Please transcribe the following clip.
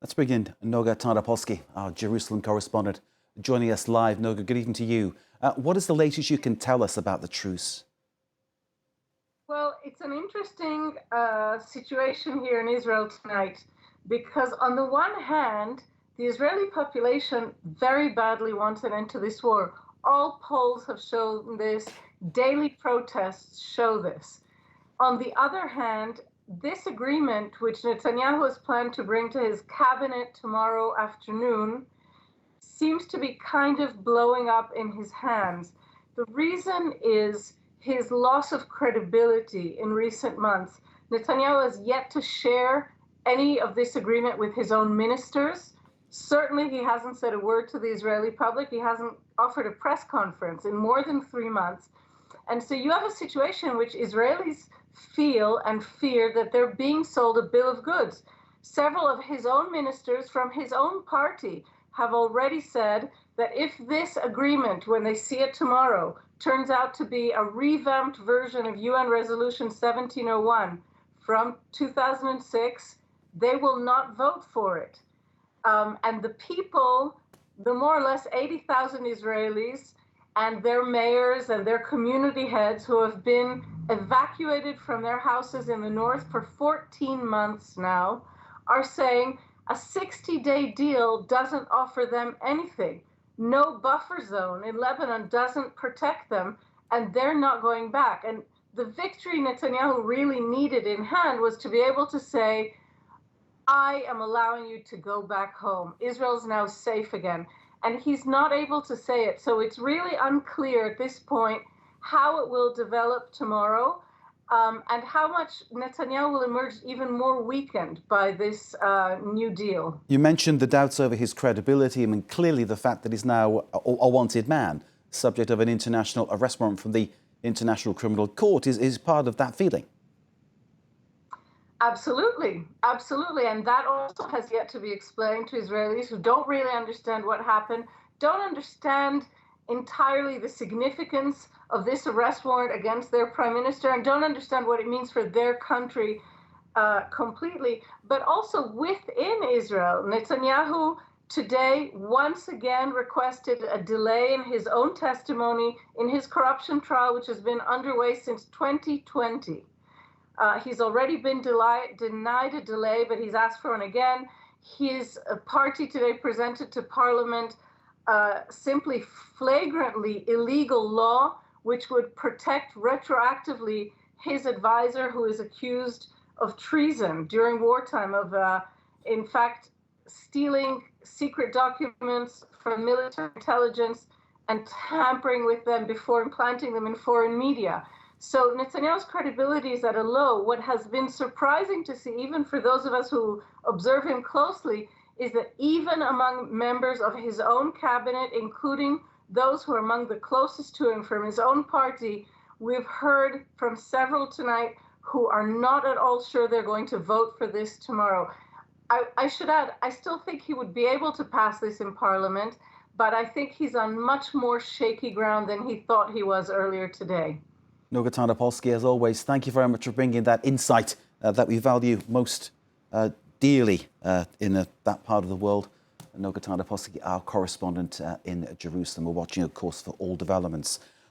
Let's bring in Noga Tarnopolsky, our Jerusalem correspondent, joining us live. Noga, good evening to you. What is the latest you can tell us about the truce? Well, it's an interesting situation here in Israel tonight because, on the one hand, the Israeli population very badly wants an end to this war. All polls have shown this, daily protests show this. On the other hand, this agreement, which Netanyahu has planned to bring to his cabinet tomorrow afternoon, seems to be kind of blowing up in his hands. The reason is his loss of credibility in recent months. Netanyahu has yet to share any of this agreement with his own ministers. Certainly, he hasn't said a word to the Israeli public. He hasn't offered a press conference in more than 3 months. And so you have a situation in which Israelis feel and fear that they're being sold a bill of goods. Several of his own ministers from his own party have already said that if this agreement, when they see it tomorrow, turns out to be a revamped version of UN Resolution 1701 from 2006, they will not vote for it. And the people, the more or less 80,000 Israelis and their mayors and their community heads who have been evacuated from their houses in the north for 14 months now, are saying a 60-day deal doesn't offer them anything. No buffer zone in Lebanon doesn't protect them, and they're not going back. And the victory Netanyahu really needed in hand was to be able to say, I am allowing you to go back home. Israel's now safe again. And he's not able to say it. So it's really unclear at this point how it will develop tomorrow, and how much Netanyahu will emerge even more weakened by this new deal. You mentioned the doubts over his credibility. I mean, clearly the fact that he's now a wanted man, subject of an international arrest warrant from the International Criminal Court, is part of that feeling. Absolutely, absolutely. And that also has yet to be explained to Israelis who don't really understand what happened, don't understand entirely the significance of this arrest warrant against their prime minister, and don't understand what it means for their country completely. But also within Israel, Netanyahu today once again requested a delay in his own testimony in his corruption trial, which has been underway since 2020. He's already been denied a delay, but he's asked for one again. His party today presented to Parliament simply flagrantly illegal law, which would protect retroactively his advisor, who is accused of treason during wartime, of in fact stealing secret documents from military intelligence and tampering with them before implanting them in foreign media. So Netanyahu's credibility is at a low. What has been surprising to see, even for those of us who observe him closely, is that even among members of his own cabinet, including those who are among the closest to him from his own party, we've heard from several tonight who are not at all sure they're going to vote for this tomorrow. I should add, I still think he would be able to pass this in Parliament, but I think he's on much more shaky ground than he thought he was earlier today. Noga Tarnopolsky, as always, thank you very much for bringing that insight that we value most dearly in that part of the world. Noga Tarnopolsky, our correspondent in Jerusalem. We're watching, of course, for all developments.